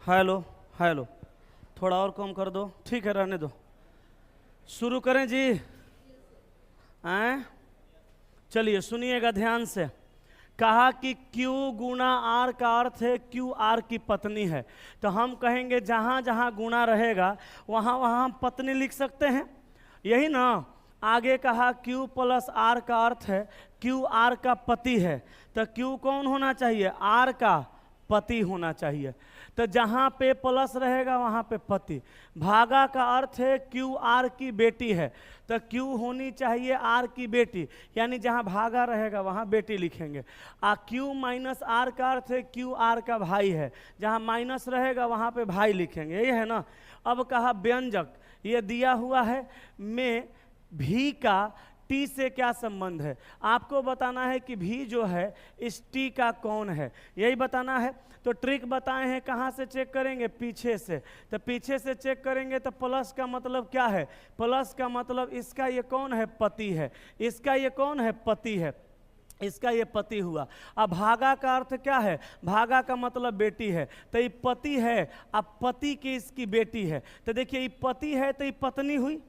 Hello hello, थोड़ा और कम कर दो, ठीक है रहने दो। शुरू करें जी? हैं? चलिए सुनिएगा ध्यान से। कहा कि Q गुना R का अर्थ है Q R की पत्नी है। तो हम कहेंगे जहाँ जहाँ गुना रहेगा वहाँ वहाँ हम पत्नी लिख सकते हैं, यही ना। आगे कहा Q प्लस R का अर्थ है Q R का पति है। तो Q कौन होना चाहिए? R का पति होना चाहिए। तो जहाँ पे प्लस रहेगा वहाँ पे पति। भागा का अर्थ है Q R की बेटी है, तो Q होनी चाहिए R की बेटी, यानी जहाँ भागा रहेगा वहाँ बेटी लिखेंगे। Q माइनस R का अर्थ है Q R का भाई है, जहाँ माइनस रहेगा वहाँ पे भाई लिखेंगे, ये है ना। अब कहा व्यंजक, ये दिया हुआ है में भी का टी से क्या संबंध है। आपको बताना है कि भी जो है इस टी का कौन है, यही बताना है। तो ट्रिक बताए हैं, कहाँ से चेक करेंगे? पीछे से। तो पीछे से चेक करेंगे तो प्लस का मतलब क्या है? प्लस का मतलब इसका ये कौन है? पति है। इसका ये कौन है? पति है। इसका ये पति हुआ। अब भागा का अर्थ क्या है? भागा का मतलब बेटी है। तो ये पति है, अब पति की इसकी बेटी है। तो देखिए ये पति है तो ये पत्नी हुई,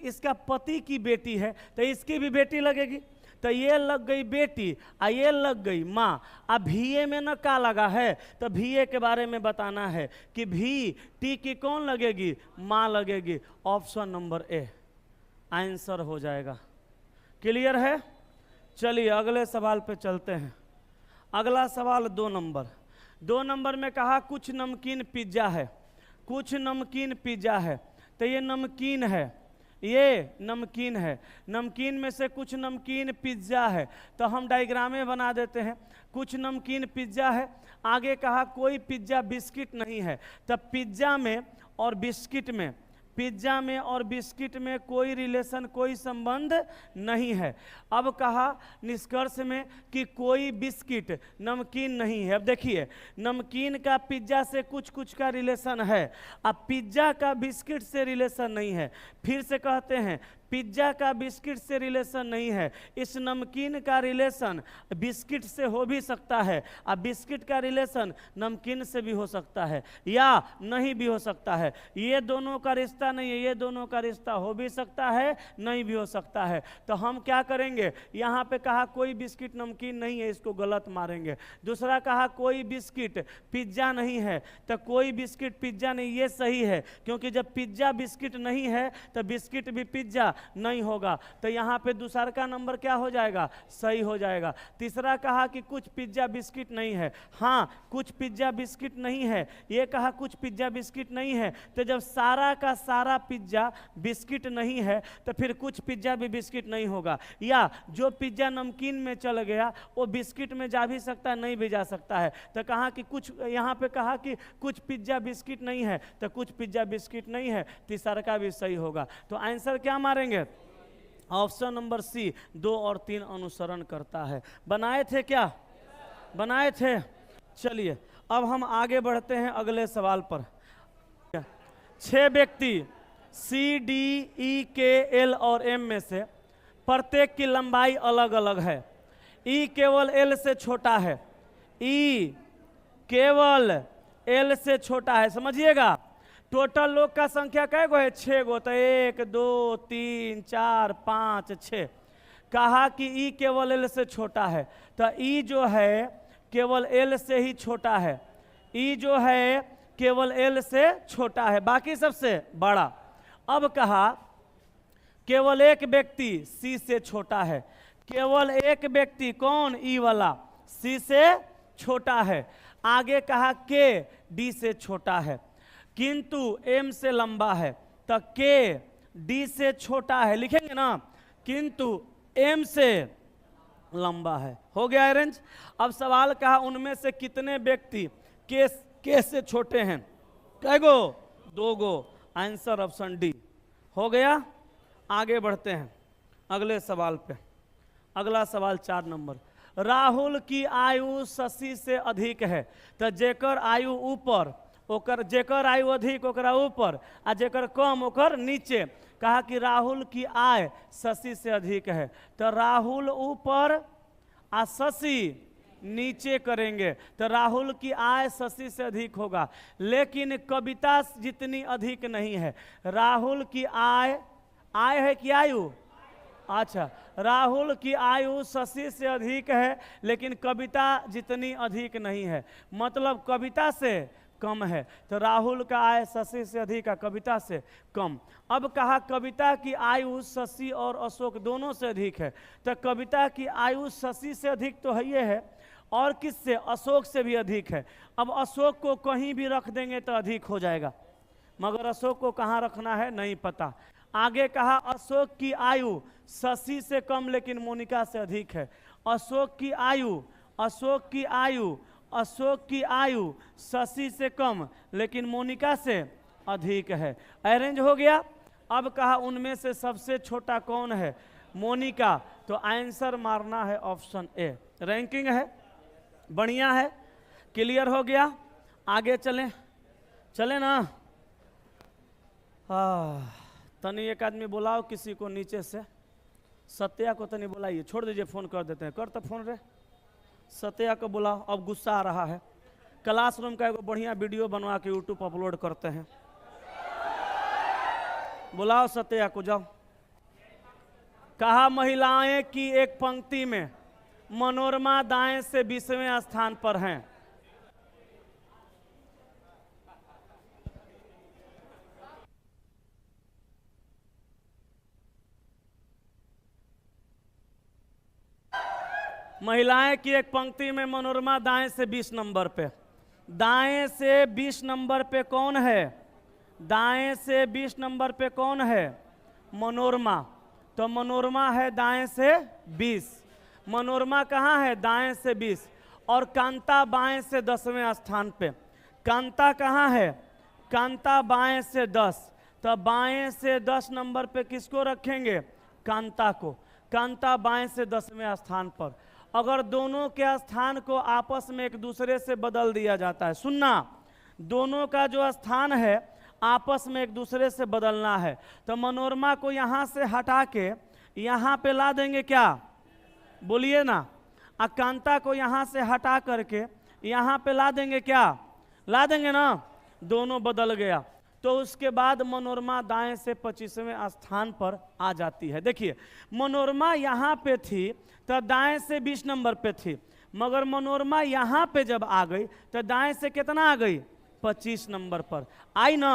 इसका पति की बेटी है तो इसकी भी बेटी लगेगी। तो ये लग गई बेटी, ये लग गई माँ। अब भीए में न का लगा है, तो भीए के बारे में बताना है कि भी टी की कौन लगेगी? माँ लगेगी। ऑप्शन नंबर ए आंसर हो जाएगा। क्लियर है? चलिए अगले सवाल पे चलते हैं। अगला सवाल 2 नंबर। 2 नंबर में कहा कुछ नमकीन पिज्जा है, कुछ नमकीन पिज्जा है। तो ये नमकीन है, ये नमकीन है, नमकीन में से कुछ नमकीन पिज्जा है। तो हम डायग्रामे बना देते हैं। कुछ नमकीन पिज्जा है, आगे कहा कोई पिज्जा बिस्किट नहीं है। तब पिज्जा में और बिस्किट में, पिज्जा में और बिस्किट में कोई रिलेशन, कोई संबंध नहीं है। अब कहा निष्कर्ष में कि कोई बिस्किट नमकीन नहीं है। अब देखिए नमकीन का पिज्जा से कुछ कुछ का रिलेशन है, अब पिज्जा का बिस्किट से रिलेशन नहीं है। फिर से कहते हैं पिज्जा का बिस्किट से रिलेशन नहीं है। इस नमकीन का रिलेशन बिस्किट से हो भी सकता है, अब बिस्किट का रिलेशन नमकीन से भी हो सकता है या नहीं भी हो सकता है। ये दोनों का रिश्ता नहीं है, ये दोनों का रिश्ता हो भी सकता है, नहीं भी हो सकता है। तो हम क्या करेंगे? यहाँ पे कहा कोई बिस्किट नमकीन नहीं है, इसको गलत मारेंगे। दूसरा कहा कोई बिस्किट पिज्जा नहीं है, तो कोई बिस्किट पिज्जा नहीं, ये सही है, क्योंकि जब पिज्जा बिस्किट नहीं है तो बिस्किट भी पिज्जा नहीं होगा। तो यहाँ पे दूसरा का नंबर क्या हो जाएगा? सही हो जाएगा। तीसरा कहा कि कुछ पिज्जा बिस्किट नहीं है, हाँ कुछ पिज्जा बिस्किट नहीं है, ये कहा कुछ पिज्जा बिस्किट नहीं है। तो जब सारा का सारा पिज्जा बिस्किट नहीं है तो फिर कुछ पिज्जा भी बिस्किट नहीं होगा। या जो पिज्जा नमकीन में चल गया वो बिस्किट में जा भी सकता है, नहीं भी जा सकता है। तो कहा कि कुछ, यहाँ पे कहा कि कुछ पिज्जा बिस्किट नहीं है तो कुछ पिज्जा बिस्किट नहीं है, तीसरा का भी सही होगा। तो आंसर क्या मारेंगे? ऑप्शन नंबर सी 2 और 3 अनुसरण करता है। बनाए थे क्या? बनाए थे। चलिए अब हम आगे बढ़ते हैं अगले सवाल पर। 6 व्यक्ति सी डी ई के एल और एम में से प्रत्येक की लंबाई अलग अलग है। ई केवल एल से छोटा है, ई केवल एल से छोटा है, समझिएगा। टोटल लोग का संख्या कै गो है? 6 गो। तो 1 2 3 4 5 6। कहा कि ई केवल एल से छोटा है, तो ई जो है केवल एल से ही छोटा है, ई जो है केवल एल से छोटा है, बाकी सबसे बड़ा। अब कहा केवल एक व्यक्ति सी से छोटा है, केवल एक व्यक्ति कौन? ई वाला सी से छोटा है। आगे कहा के डी से छोटा है किंतु एम से लंबा है, तो के डी से छोटा है, लिखेंगे ना, किंतु एम से लंबा है। हो गया अरेंज। अब सवाल कहा उनमें से कितने व्यक्ति के से छोटे हैं? कै गो? 2 गो। आंसर ऑप्शन डी हो गया। आगे बढ़ते हैं अगले सवाल पे। अगला सवाल 4 नंबर। राहुल की आयु शशि से अधिक है, तो जेकर आयु ऊपर ओकर, जेकर आयु अधिक ओकरा ऊपर आ जेकर कम ओकर नीचे। कहा कि राहुल की आय शशि से अधिक है, तो राहुल ऊपर आ शशि नीचे करेंगे तो राहुल की आय शशि से अधिक होगा, लेकिन कविता जितनी अधिक नहीं है। राहुल की आय, आय है कि आयु? अच्छा, राहुल की आयु शशि से अधिक है, लेकिन कविता जितनी अधिक नहीं है, मतलब कविता से कम है। तो राहुल का आय शशि से अधिक है, कविता से कम। अब कहा कविता की आयु शशि और अशोक दोनों से अधिक है, तो कविता की आयु शशि से अधिक तो है, ये है, और किससे? अशोक से भी अधिक है। अब अशोक को कहीं भी रख देंगे तो अधिक हो जाएगा, मगर अशोक को कहाँ रखना है नहीं पता। आगे कहा अशोक की आयु शशि से कम लेकिन मोनिका से अधिक है। अशोक की आयु, अशोक की आयु, अशोक की आयु शशि से कम लेकिन मोनिका से अधिक है। अरेंज हो गया। अब कहा उनमें से सबसे छोटा कौन है? मोनिका। तो आंसर मारना है ऑप्शन ए। रैंकिंग है, बढ़िया है, क्लियर हो गया। आगे चलें, चले ना। तनी एक आदमी बुलाओ किसी को नीचे से, सत्या को तनी बुलाइए, छोड़ दीजिए, फोन कर देते हैं। कर तो फोन रे, सत्या को बुलाओ, अब गुस्सा आ रहा है। क्लासरूम का एक बढ़िया वीडियो बनवा के यूट्यूब पर अपलोड करते हैं। बुलाओ सत्या को, जाओ। कहा महिलाएं की एक पंक्ति में मनोरमा दाएं से 20वें स्थान पर हैं। महिलाएं की एक पंक्ति में मनोरमा दाएं से 20 नंबर पे। दाएं से 20 नंबर पे कौन है? दाएं से 20 नंबर पे कौन है? मनोरमा। तो मनोरमा है दाएं से 20। मनोरमा कहाँ है? दाएं से 20। और कांता बाएं से 10वें स्थान पे। कांता कहाँ है? कांता बाएं से 10। तो बाएं से 10 नंबर पे किसको रखेंगे? कांता को। कांता बाएं से 10वें स्थान पर। अगर दोनों के स्थान को आपस में एक दूसरे से बदल दिया जाता है, सुनना, दोनों का जो स्थान है आपस में एक दूसरे से बदलना है, तो मनोरमा को यहाँ से हटा के यहाँ पे ला देंगे क्या? बोलिए ना। कांता को यहाँ से हटा करके यहाँ पे ला देंगे क्या? ला देंगे ना। दोनों बदल गया, तो उसके बाद मनोरमा दाएं से 25वें स्थान पर आ जाती है। देखिए, मनोरमा यहाँ पे थी तो दाएं से 20 नंबर पे थी, मगर मनोरमा यहाँ पे जब आ गई तो दाएं से कितना आ गई? 25 नंबर पर आई ना।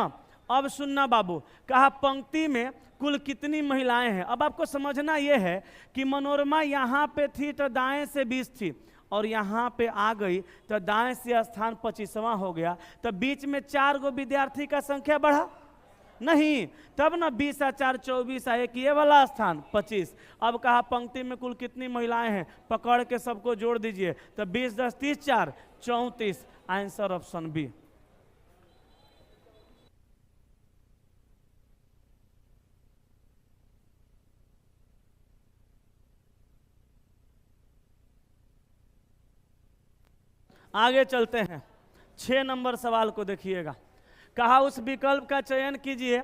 अब सुनना बाबू, कहा पंक्ति में कुल कितनी महिलाएं हैं। अब आपको समझना यह है कि मनोरमा यहाँ पे थी तो दाएं से 20 थी, और यहाँ पे आ गई तो दाएं से स्थान 25वां हो गया, तो बीच में 4 गो विद्यार्थी का संख्या बढ़ा नहीं, तब ना 20 और 4 24 आए कि ये वाला स्थान 25। अब कहा पंक्ति में कुल कितनी महिलाएं हैं, पकड़ के सबको जोड़ दीजिए, तो 20 10 30 4 34। Answer option B. आगे चलते हैं, 6 नंबर सवाल को देखिएगा। कहा उस विकल्प का चयन कीजिए